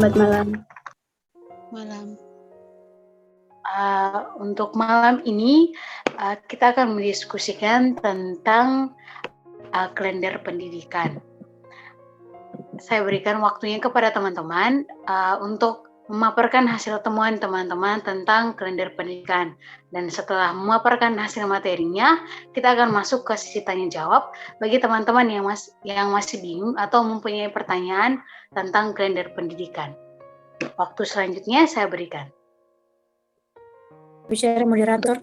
Selamat malam. Malam. Untuk malam ini kita akan mendiskusikan tentang kalender pendidikan. Saya berikan waktunya kepada teman-teman untuk memaparkan hasil temuan teman-teman tentang kalender pendidikan. Dan setelah memaparkan hasil materinya, kita akan masuk ke sesi tanya jawab bagi teman-teman yang masih bingung atau mempunyai pertanyaan tentang kalender pendidikan. Waktu selanjutnya saya berikan. Bicara moderator,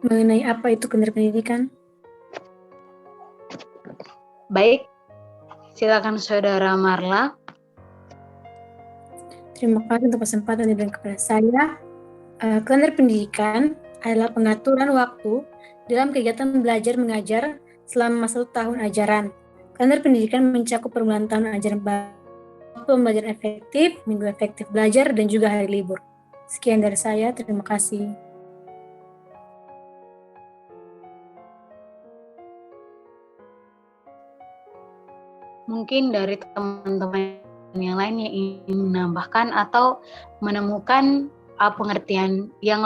mengenai apa itu kalender pendidikan? Baik, silakan Saudara Marla. Terima kasih untuk kesempatan yang diberikan kepada saya. Kalender pendidikan adalah pengaturan waktu dalam kegiatan belajar mengajar selama 1 tahun ajaran. Kalender pendidikan mencakup permulaan tahun ajaran waktu pembelajaran efektif, minggu efektif belajar, dan juga hari libur. Sekian dari saya, terima kasih. Mungkin dari teman-teman yang lain yang ingin menambahkan atau menemukan pengertian yang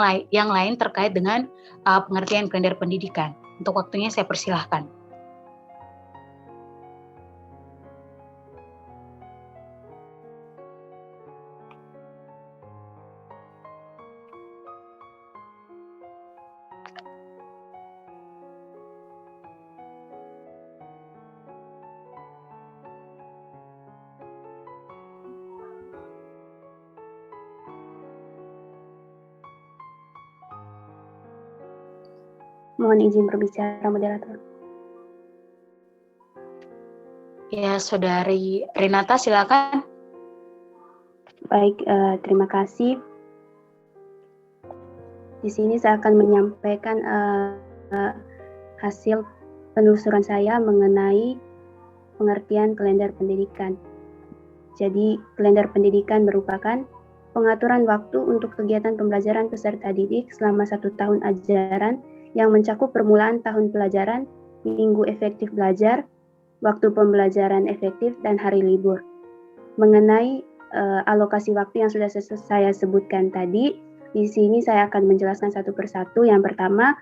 lain terkait dengan pengertian kalender pendidikan. Untuk waktunya saya persilahkan. Mohon izin berbicara, moderator. Ya, Saudari Renata, silakan. Baik, terima kasih. Di sini saya akan menyampaikan hasil penelusuran saya mengenai pengertian kalender pendidikan. Jadi, kalender pendidikan merupakan pengaturan waktu untuk kegiatan pembelajaran peserta didik selama 1 tahun ajaran yang mencakup permulaan tahun pelajaran, minggu efektif belajar, waktu pembelajaran efektif, dan hari libur. Mengenai alokasi waktu yang sudah saya sebutkan tadi, di sini saya akan menjelaskan satu persatu. Yang pertama,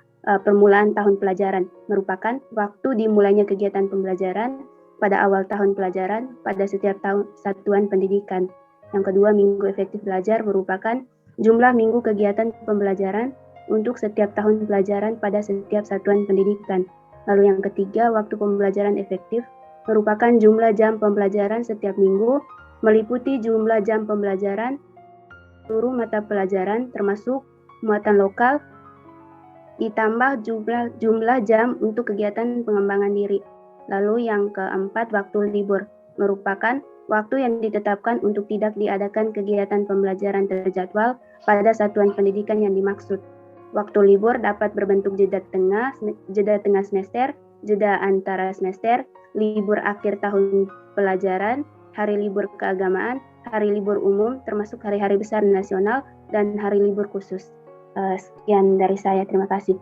permulaan tahun pelajaran merupakan waktu dimulainya kegiatan pembelajaran pada awal tahun pelajaran pada setiap tahun satuan pendidikan. Yang kedua, minggu efektif belajar merupakan jumlah minggu kegiatan pembelajaran untuk setiap tahun pelajaran pada setiap satuan pendidikan. Lalu yang ketiga, waktu pembelajaran efektif merupakan jumlah jam pembelajaran setiap minggu, meliputi jumlah jam pembelajaran seluruh mata pelajaran termasuk muatan lokal, ditambah jumlah jam untuk kegiatan pengembangan diri. Lalu yang keempat, waktu libur merupakan waktu yang ditetapkan untuk tidak diadakan kegiatan pembelajaran terjadwal pada satuan pendidikan yang dimaksud. Waktu libur dapat berbentuk jeda tengah semester, jeda antara semester, libur akhir tahun pelajaran, hari libur keagamaan, hari libur umum termasuk hari-hari besar nasional, dan hari libur khusus. Sekian dari saya, terima kasih.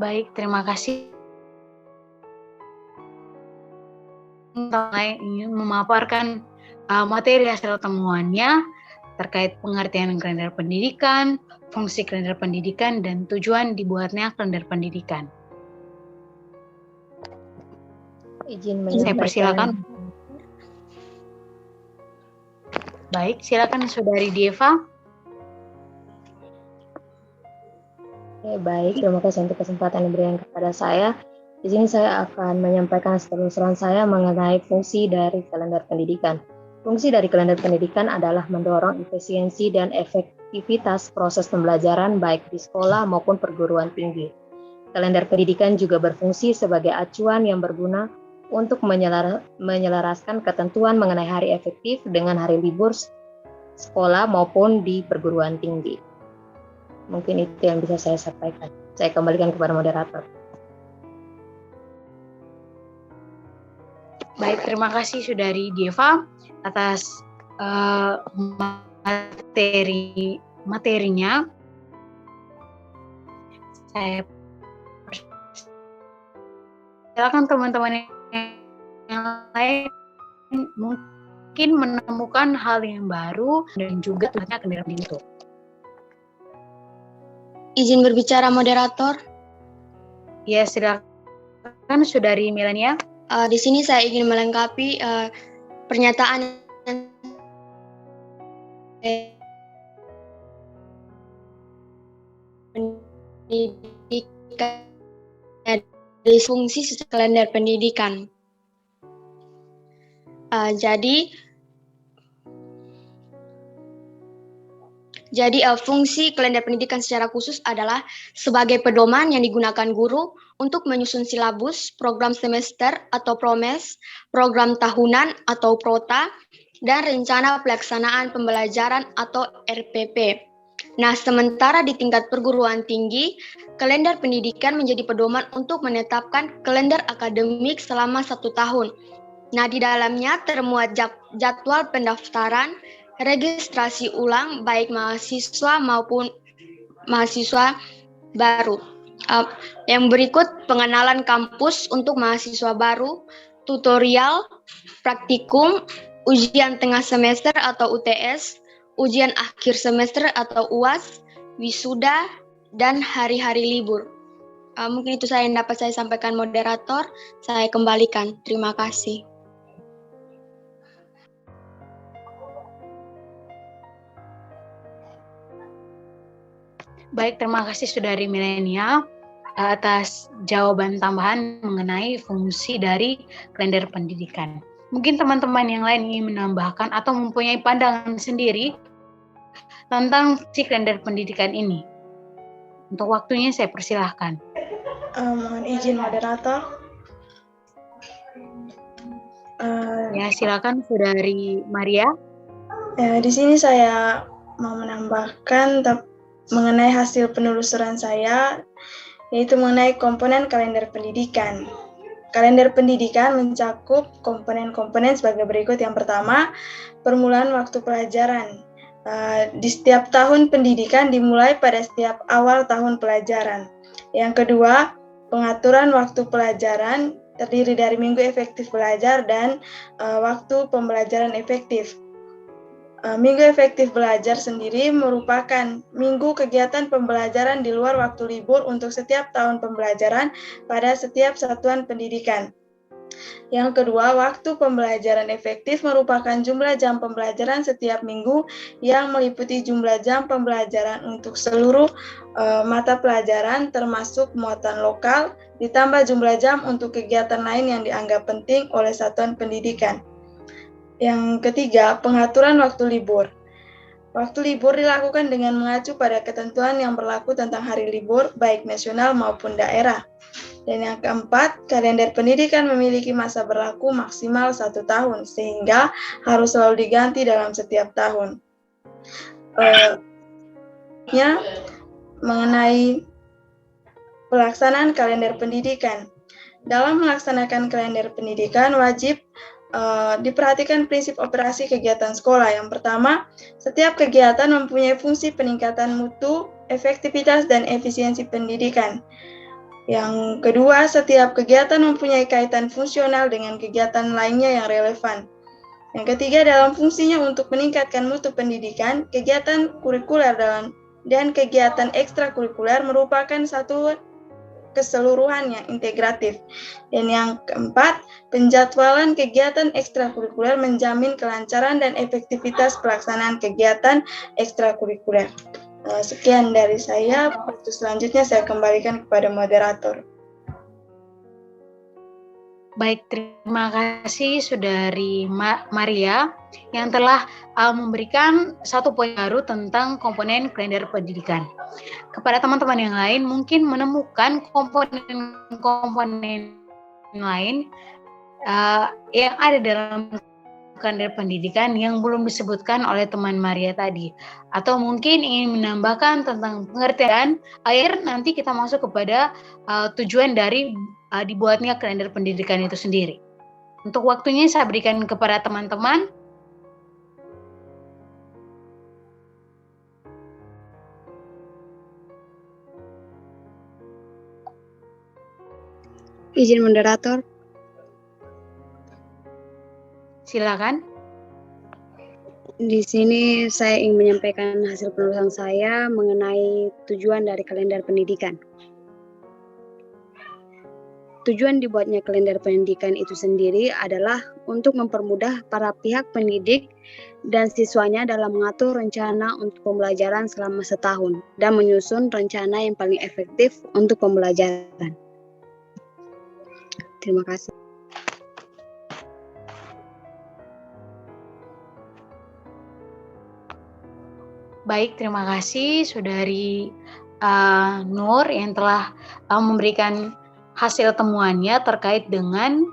Baik, terima kasih. Ingin memaparkan materi hasil temuannya terkait pengertian kalender pendidikan, fungsi kalender pendidikan, dan tujuan dibuatnya kalender pendidikan. Izin Saya menyampaikan. persilakan. Baik, silakan Saudari Dieva. Baik, terima kasih untuk kesempatan yang diberikan kepada saya. Di sini saya akan menyampaikan penelusuran saya mengenai fungsi dari kalender pendidikan. Fungsi dari kalender pendidikan adalah mendorong efisiensi dan efektivitas proses pembelajaran baik di sekolah maupun perguruan tinggi. Kalender pendidikan juga berfungsi sebagai acuan yang berguna untuk menyelaraskan ketentuan mengenai hari efektif dengan hari libur sekolah maupun di perguruan tinggi. Mungkin itu yang bisa saya sampaikan. Saya kembalikan kepada moderator. Baik, terima kasih Saudari Dieva atas materi materinya. Saya silakan teman-teman yang lain mungkin menemukan hal yang baru dan juga tulisnya kendaraan itu. Izin berbicara moderator. Ya, silakan Saudari Melania. Di sini saya ingin melengkapi pernyataan pendidikan dari fungsi kalender pendidikan. Jadi fungsi kalender pendidikan secara khusus adalah sebagai pedoman yang digunakan guru untuk menyusun silabus, program semester atau promes, program tahunan atau prota, dan rencana pelaksanaan pembelajaran atau RPP. Nah, sementara di tingkat perguruan tinggi, kalender pendidikan menjadi pedoman untuk menetapkan kalender akademik selama 1 tahun. Nah, di dalamnya termuat jadwal pendaftaran, registrasi ulang baik mahasiswa maupun mahasiswa baru. Yang berikut pengenalan kampus untuk mahasiswa baru, tutorial, praktikum, ujian tengah semester atau UTS, ujian akhir semester atau UAS, wisuda, dan hari-hari libur. Mungkin itu yang dapat saya sampaikan moderator. Saya kembalikan. Terima kasih. Baik, terima kasih Saudari Melania atas jawaban tambahan mengenai fungsi dari kalender pendidikan. Mungkin teman-teman yang lain ingin menambahkan atau mempunyai pandangan sendiri tentang si kalender pendidikan ini. Untuk waktunya saya persilahkan. Mohon izin moderator. Ya, silakan Saudari Maria. Di sini saya mau menambahkan mengenai hasil penelusuran saya, yaitu mengenai komponen kalender pendidikan. Kalender pendidikan mencakup komponen-komponen sebagai berikut. Yang pertama, permulaan waktu pelajaran. Di setiap tahun pendidikan dimulai pada setiap awal tahun pelajaran. Yang kedua, pengaturan waktu pelajaran terdiri dari minggu efektif belajar dan waktu pembelajaran efektif. Minggu efektif belajar sendiri merupakan minggu kegiatan pembelajaran di luar waktu libur untuk setiap tahun pembelajaran pada setiap satuan pendidikan. Yang kedua, waktu pembelajaran efektif merupakan jumlah jam pembelajaran setiap minggu yang meliputi jumlah jam pembelajaran untuk seluruh mata pelajaran termasuk muatan lokal, ditambah jumlah jam untuk kegiatan lain yang dianggap penting oleh satuan pendidikan. Yang ketiga, pengaturan waktu libur. Waktu libur dilakukan dengan mengacu pada ketentuan yang berlaku tentang hari libur, baik nasional maupun daerah. Dan yang keempat, kalender pendidikan memiliki masa berlaku maksimal 1 tahun, sehingga harus selalu diganti dalam setiap tahun. Mengenai pelaksanaan kalender pendidikan. Dalam melaksanakan kalender pendidikan, wajib diperhatikan prinsip operasi kegiatan sekolah. Yang pertama, setiap kegiatan mempunyai fungsi peningkatan mutu, efektivitas, dan efisiensi pendidikan. Yang kedua, setiap kegiatan mempunyai kaitan fungsional dengan kegiatan lainnya yang relevan. Yang ketiga, dalam fungsinya untuk meningkatkan mutu pendidikan, kegiatan kurikuler dan kegiatan ekstrakurikuler merupakan satu keseluruhan yang integratif. Dan yang keempat, penjadwalan kegiatan ekstrakurikuler menjamin kelancaran dan efektivitas pelaksanaan kegiatan ekstrakurikuler. Sekian dari saya. Waktu selanjutnya saya kembalikan kepada moderator. Baik, terima kasih Saudari Maria yang telah memberikan satu poin baru tentang komponen kalender pendidikan. Kepada teman-teman yang lain mungkin menemukan komponen-komponen lain yang ada dalam kalender pendidikan yang belum disebutkan oleh teman Maria tadi, atau mungkin ingin menambahkan tentang pengertian akhir, nanti kita masuk kepada tujuan dari dibuatnya kalender pendidikan itu sendiri. Untuk waktunya saya berikan kepada teman-teman. izin moderator. Silakan. Di sini saya ingin menyampaikan hasil penulisan saya mengenai tujuan dari kalender pendidikan. Tujuan dibuatnya kalender pendidikan itu sendiri adalah untuk mempermudah para pihak pendidik dan siswanya dalam mengatur rencana untuk pembelajaran selama setahun dan menyusun rencana yang paling efektif untuk pembelajaran. Terima kasih. Baik, terima kasih Saudari Nur yang telah memberikan hasil temuannya terkait dengan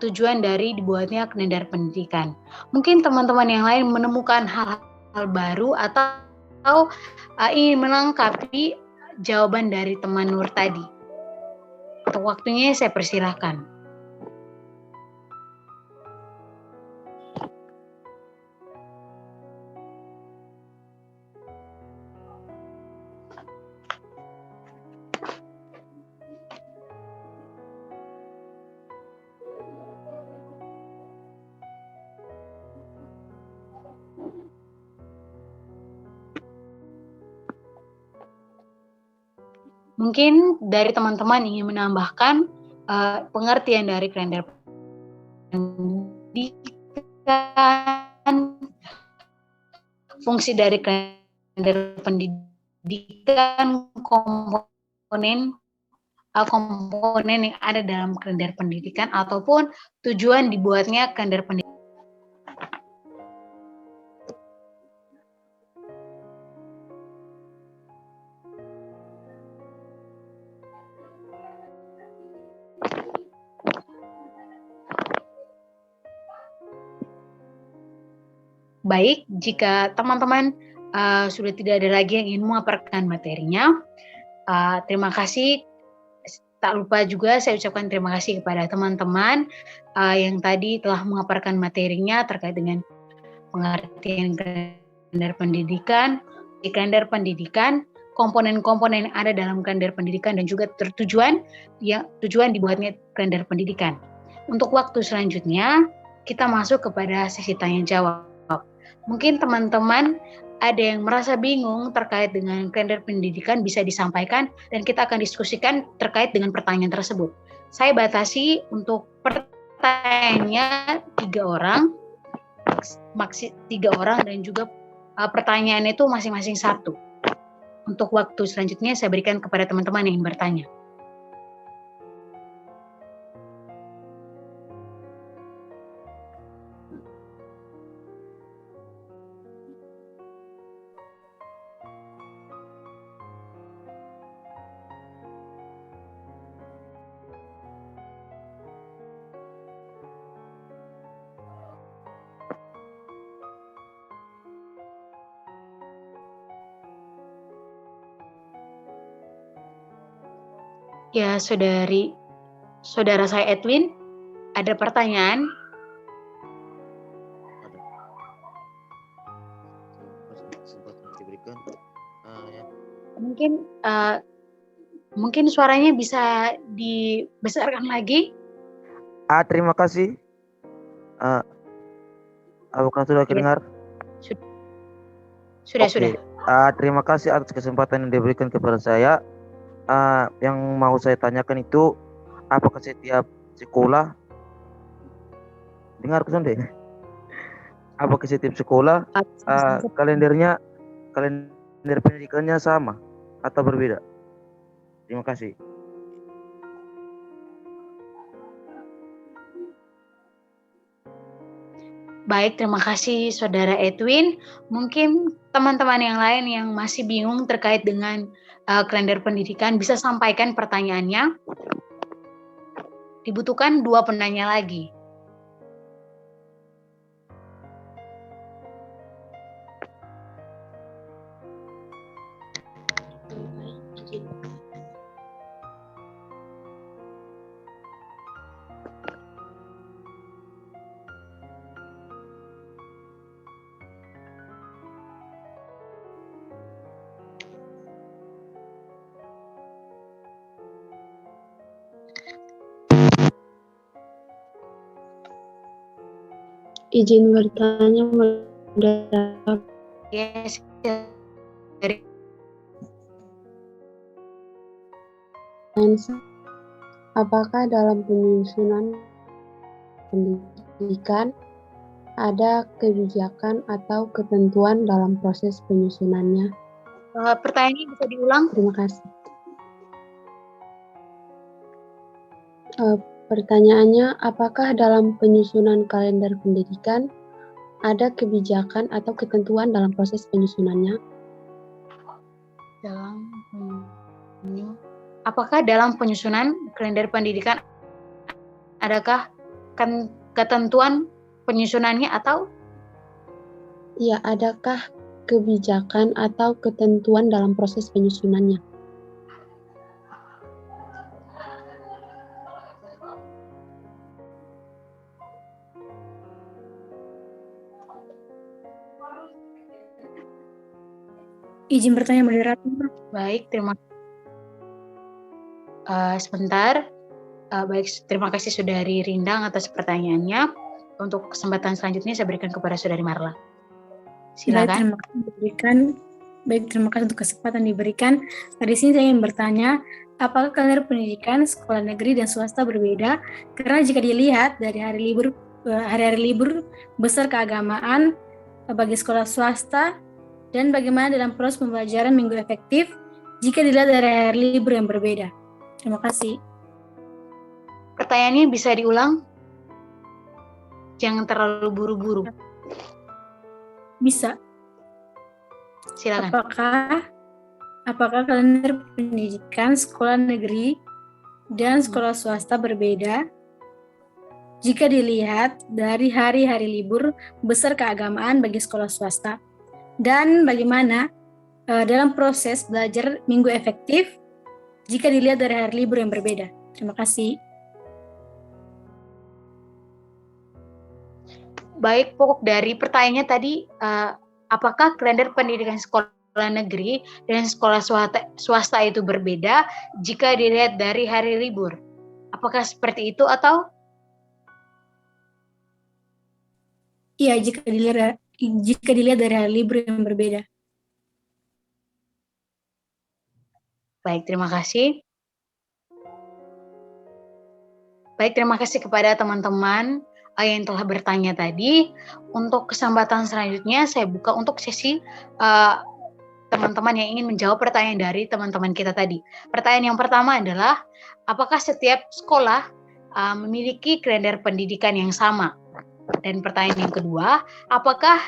tujuan dari dibuatnya kalender pendidikan. Mungkin teman-teman yang lain menemukan hal-hal baru atau ingin melengkapi jawaban dari teman Nur tadi. Untuk waktunya saya persilahkan. Mungkin dari teman-teman ingin menambahkan pengertian dari kalender pendidikan, fungsi dari kalender pendidikan, komponen yang ada dalam kalender pendidikan ataupun tujuan dibuatnya kalender pendidikan. Baik, jika teman-teman sudah tidak ada lagi yang ingin memaparkan materinya, terima kasih. Tak lupa juga saya ucapkan terima kasih kepada teman-teman yang tadi telah memaparkan materinya terkait dengan pengertian kalender pendidikan, kalender pendidikan, komponen-komponen yang ada dalam kalender pendidikan dan juga tujuan dibuatnya kalender pendidikan. Untuk waktu selanjutnya, kita masuk kepada sesi tanya jawab. Mungkin teman-teman ada yang merasa bingung terkait dengan kalender pendidikan bisa disampaikan dan kita akan diskusikan terkait dengan pertanyaan tersebut. Saya batasi untuk pertanyaannya 3 orang, maksimal 3 orang dan juga pertanyaan itu masing-masing 1. Untuk waktu selanjutnya saya berikan kepada teman-teman yang ingin bertanya. Ya, saudara saya Edwin, ada pertanyaan? Mungkin suaranya bisa dibesarkan lagi. Terima kasih. Apakah sudah kedengar? Sudah. Terima kasih atas kesempatan yang diberikan kepada saya. Yang mau saya tanyakan itu, apakah setiap sekolah, dengar deh, apakah setiap sekolah kalender pendidikannya sama atau berbeda? Terima kasih. Baik, terima kasih Saudara Edwin. Mungkin teman-teman yang lain yang masih bingung terkait dengan kalender pendidikan bisa sampaikan pertanyaannya. Dibutuhkan 2 penanya lagi. Izin bertanya, moderator. Yes. Dari Apakah dalam penyusunan pendidikan ada kebijakan atau ketentuan dalam proses penyusunannya? pertanyaannya bisa diulang? Terima kasih. Pertanyaannya, apakah dalam penyusunan kalender pendidikan ada kebijakan atau ketentuan dalam proses penyusunannya? Apakah dalam penyusunan kalender pendidikan adakah ketentuan penyusunannya atau? Ya, adakah kebijakan atau ketentuan dalam proses penyusunannya? Izin bertanya, moderator. Baik, terima kasih. Sebentar. Baik, terima kasih Saudari Rindang atas pertanyaannya. Untuk kesempatan selanjutnya saya berikan kepada Saudari Marla. Silakan. Baik, terima kasih untuk kesempatan diberikan. Di sini saya ingin bertanya, apakah kalender pendidikan sekolah negeri dan swasta berbeda? Karena jika dilihat dari hari-hari libur besar keagamaan bagi sekolah swasta, dan bagaimana dalam proses pembelajaran minggu efektif jika dilihat dari hari libur yang berbeda. Terima kasih. Pertanyaannya bisa diulang? Jangan terlalu buru-buru. Bisa. Silakan. Apakah kalender pendidikan sekolah negeri dan sekolah swasta berbeda jika dilihat dari hari-hari libur besar keagamaan bagi sekolah swasta? Dan bagaimana dalam proses belajar minggu efektif jika dilihat dari hari libur yang berbeda? Terima kasih. Baik, pokok dari pertanyaannya tadi, apakah kalender pendidikan sekolah negeri dan sekolah swasta itu berbeda jika dilihat dari hari libur? Apakah seperti itu atau? Iya, jika dilihat dari hari libur yang berbeda. Baik, terima kasih. Baik, terima kasih kepada teman-teman yang telah bertanya tadi. Untuk kesempatan selanjutnya saya buka untuk sesi teman-teman yang ingin menjawab pertanyaan dari teman-teman kita tadi. Pertanyaan yang pertama adalah, apakah setiap sekolah memiliki kalender pendidikan yang sama? Dan pertanyaan yang kedua, apakah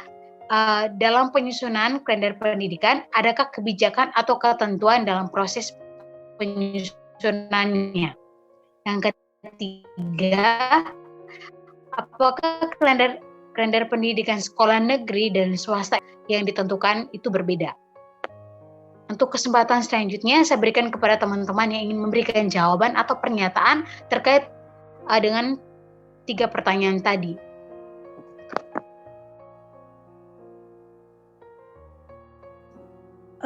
dalam penyusunan kalender pendidikan adakah kebijakan atau ketentuan dalam proses penyusunannya? Yang ketiga, apakah kalender pendidikan sekolah negeri dan swasta yang ditentukan itu berbeda? Untuk kesempatan selanjutnya saya berikan kepada teman-teman yang ingin memberikan jawaban atau pernyataan terkait dengan 3 pertanyaan tadi.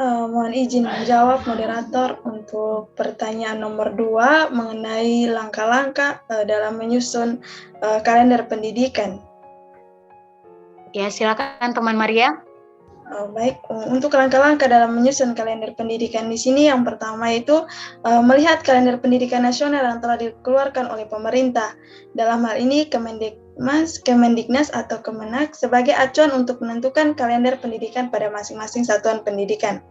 Mohon izin menjawab moderator untuk pertanyaan nomor 2 mengenai langkah-langkah dalam menyusun kalender pendidikan. Ya, silakan teman Maria. Baik, untuk langkah-langkah dalam menyusun kalender pendidikan di sini yang pertama itu melihat kalender pendidikan nasional yang telah dikeluarkan oleh pemerintah. Dalam hal ini Kemendiknas atau Kemenak sebagai acuan untuk menentukan kalender pendidikan pada masing-masing satuan pendidikan.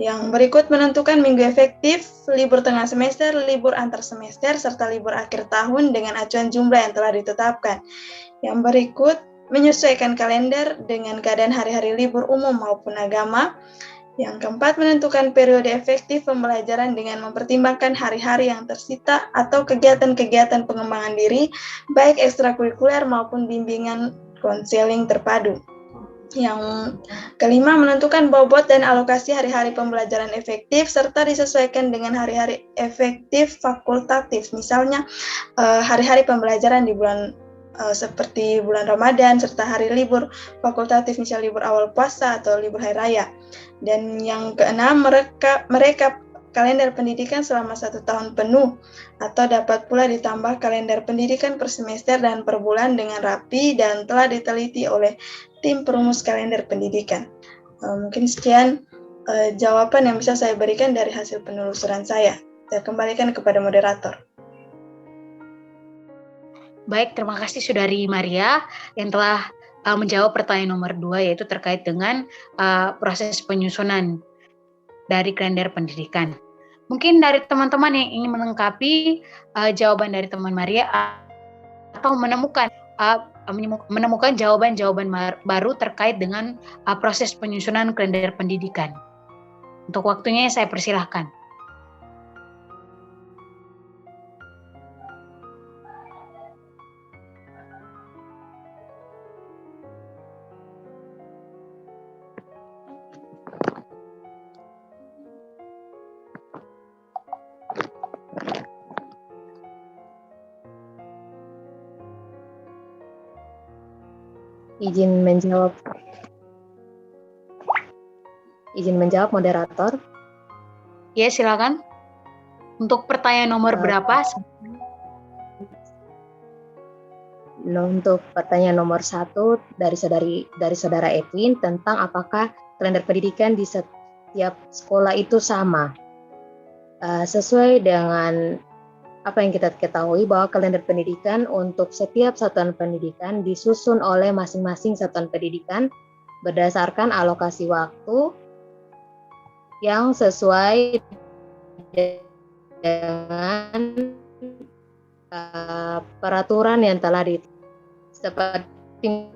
Yang berikut menentukan minggu efektif, libur tengah semester, libur antar semester, serta libur akhir tahun dengan acuan jumlah yang telah ditetapkan. Yang berikut menyesuaikan kalender dengan keadaan hari-hari libur umum maupun agama. Yang keempat, menentukan periode efektif pembelajaran dengan mempertimbangkan hari-hari yang tersita atau kegiatan-kegiatan pengembangan diri, baik ekstrakurikuler maupun bimbingan konseling terpadu. Yang kelima, menentukan bobot dan alokasi hari-hari pembelajaran efektif serta disesuaikan dengan hari-hari efektif fakultatif. Misalnya, hari-hari pembelajaran di bulan seperti bulan Ramadan serta hari libur fakultatif, misal libur awal puasa atau libur hari raya. Dan yang keenam, kalender pendidikan selama 1 tahun penuh, atau dapat pula ditambah kalender pendidikan per semester dan per bulan dengan rapi dan telah diteliti oleh tim perumus kalender pendidikan. Mungkin sekian jawaban yang bisa saya berikan dari hasil penelusuran saya. Saya kembalikan kepada moderator. Baik, terima kasih Saudari Maria yang telah menjawab pertanyaan nomor 2, yaitu terkait dengan proses penyusunan dari kalender pendidikan. Mungkin dari teman-teman yang ingin melengkapi jawaban dari teman Maria atau menemukan jawaban-jawaban baru terkait dengan proses penyusunan kalender pendidikan. Untuk waktunya saya persilahkan. Izin menjawab moderator. Ya, silakan. Untuk pertanyaan nomor berapa? Untuk pertanyaan nomor 1 dari saudara Edwin tentang apakah kalender pendidikan di setiap sekolah itu sama. Sesuai dengan apa yang kita ketahui bahwa kalender pendidikan untuk setiap satuan pendidikan disusun oleh masing-masing satuan pendidikan berdasarkan alokasi waktu yang sesuai dengan peraturan yang telah seperti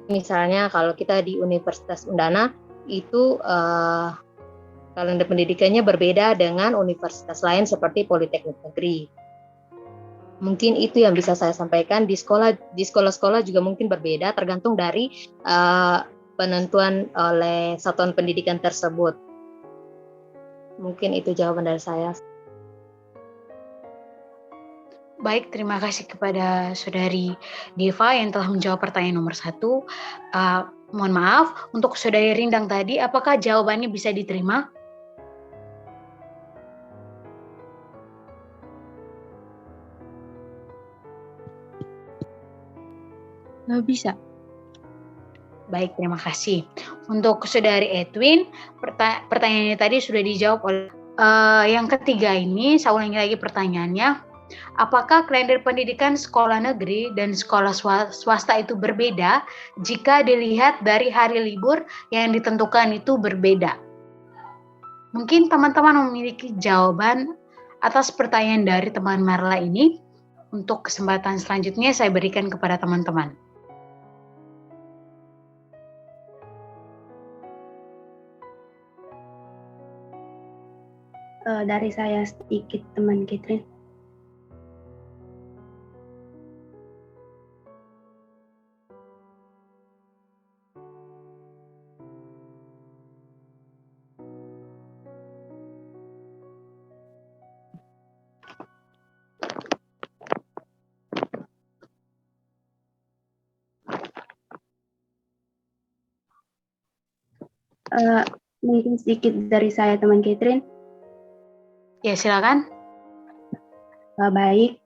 misalnya kalau kita di Universitas Undana itu kalender pendidikannya berbeda dengan universitas lain seperti Politeknik Negeri. Mungkin itu yang bisa saya sampaikan. Di sekolah-sekolah juga mungkin berbeda tergantung dari penentuan oleh satuan pendidikan tersebut. Mungkin itu jawaban dari saya. Baik, terima kasih kepada Saudari Deva yang telah menjawab pertanyaan nomor 1. Mohon maaf, untuk Saudari Rindang tadi, apakah jawabannya bisa diterima? Nggak bisa. Baik, terima kasih. Untuk Saudari Edwin, pertanyaannya tadi sudah dijawab oleh yang ketiga ini. Saya ulangi lagi pertanyaannya. Apakah kalender pendidikan sekolah negeri dan sekolah swasta itu berbeda jika dilihat dari hari libur yang ditentukan itu berbeda? Mungkin teman-teman memiliki jawaban atas pertanyaan dari teman Marla ini. Untuk kesempatan selanjutnya saya berikan kepada teman-teman. Dari saya sedikit, teman Catherine. Mungkin sedikit dari saya, teman Catherine. Ya, silakan. Baik,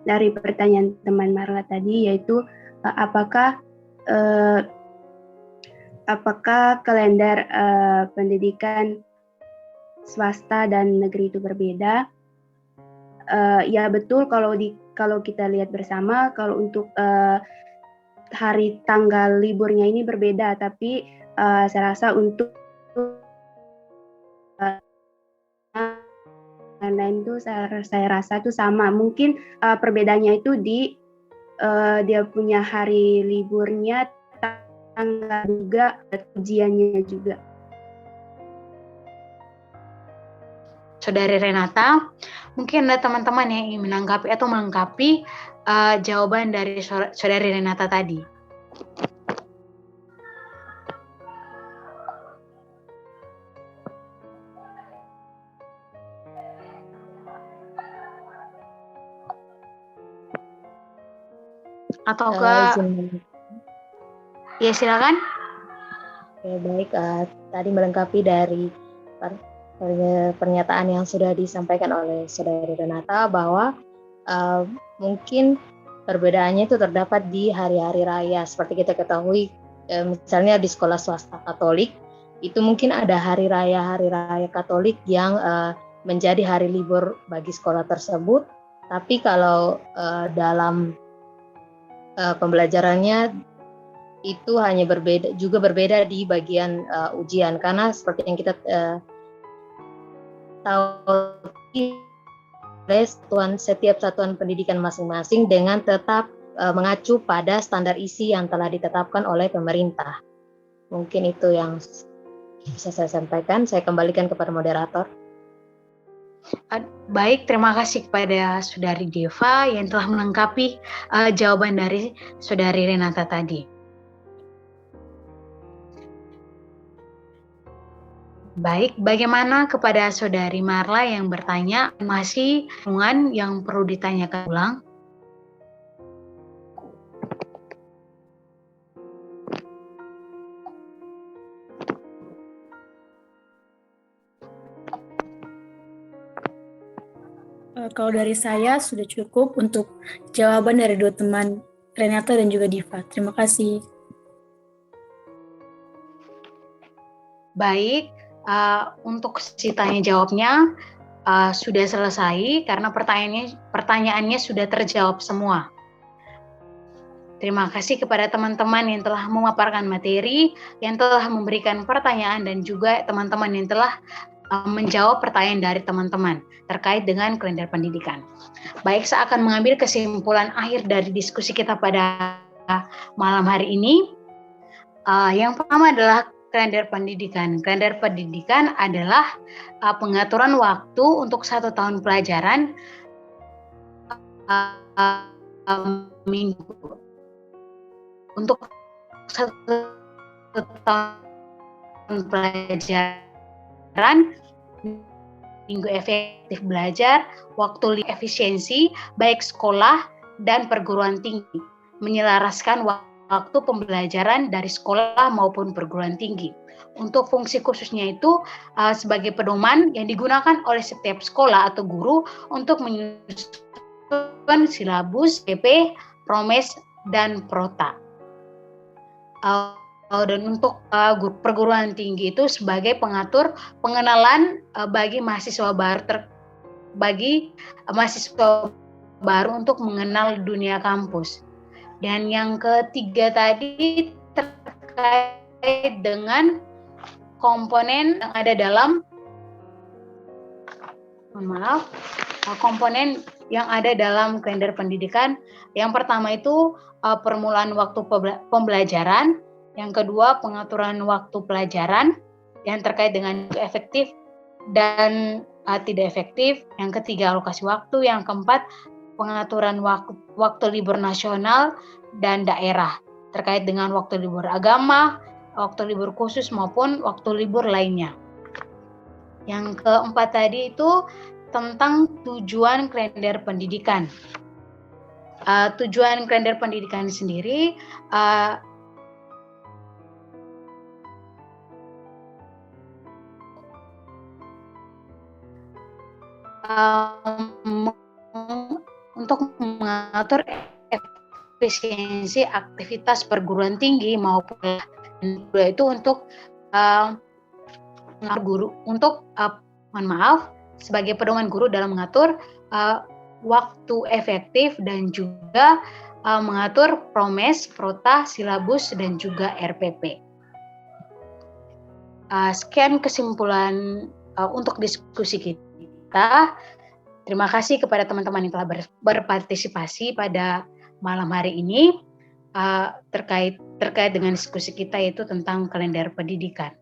dari pertanyaan teman Marla tadi, yaitu apakah kalender pendidikan swasta dan negeri itu berbeda? Ya betul, kalau kita lihat bersama, kalau untuk hari tanggal liburnya ini berbeda, tapi saya rasa untuk lain itu saya rasa itu sama. Mungkin perbedaannya itu di dia punya hari liburnya, tanggal juga, ujiannya juga. Saudari Renata, mungkin ada teman-teman yang ingin menanggapi atau melengkapi jawaban dari Saudari Renata tadi. Atau ya silakan. Oke, baik. Tadi melengkapi dari pernyataan yang sudah disampaikan oleh Saudari Renata bahwa mungkin perbedaannya itu terdapat di hari-hari raya. Seperti kita ketahui, misalnya di sekolah swasta Katolik, itu mungkin ada hari raya Katolik yang menjadi hari libur bagi sekolah tersebut. Tapi kalau dalam pembelajarannya itu hanya berbeda di bagian ujian, karena seperti yang kita tahu, setiap satuan pendidikan masing-masing dengan tetap mengacu pada standar isi yang telah ditetapkan oleh pemerintah. Mungkin itu yang bisa saya sampaikan. Saya kembalikan kepada moderator. Baik, terima kasih kepada Saudari Deva yang telah melengkapi jawaban dari Saudari Renata tadi. Baik, bagaimana kepada Saudari Marla yang bertanya, masih hubungan yang perlu ditanyakan ulang? Kalau dari saya sudah cukup untuk jawaban dari dua teman Renata dan juga Diva. Terima kasih. Baik, untuk sesi tanya jawabnya sudah selesai karena pertanyaannya sudah terjawab semua. Terima kasih kepada teman-teman yang telah memaparkan materi, yang telah memberikan pertanyaan, dan juga teman-teman yang telah menjawab pertanyaan dari teman-teman terkait dengan kalender pendidikan. Baik, saya akan mengambil kesimpulan akhir dari diskusi kita pada malam hari ini. Yang pertama adalah kalender pendidikan. Kalender pendidikan adalah pengaturan waktu untuk 1 tahun pelajaran minggu. Untuk 1 tahun pelajaran, minggu efektif belajar, waktu efisiensi, baik sekolah dan perguruan tinggi, menyelaraskan waktu pembelajaran dari sekolah maupun perguruan tinggi. Untuk fungsi khususnya itu sebagai pedoman yang digunakan oleh setiap sekolah atau guru untuk menyusun silabus, PP, Promes, dan Prota. Dan untuk perguruan tinggi itu sebagai pengatur pengenalan bagi mahasiswa baru untuk mengenal dunia kampus. Dan yang ketiga tadi terkait dengan komponen yang ada dalam komponen yang ada dalam kalender pendidikan. Yang pertama itu permulaan waktu pembelajaran, yang kedua pengaturan waktu pelajaran yang terkait dengan efektif dan tidak efektif, yang ketiga alokasi waktu, yang keempat pengaturan waktu libur nasional dan daerah terkait dengan waktu libur agama, waktu libur khusus maupun waktu libur lainnya. Yang keempat tadi itu tentang tujuan kalender pendidikan. Tujuan kalender pendidikan sendiri untuk mengatur efisiensi aktivitas perguruan tinggi maupun itu untuk guru untuk sebagai pedoman guru dalam mengatur waktu efektif dan juga mengatur Promes, Prota, silabus, dan juga RPP. Sekian kesimpulan untuk diskusi kita. Terima kasih kepada teman-teman yang telah berpartisipasi pada malam hari ini terkait dengan diskusi kita, yaitu tentang kalender pendidikan.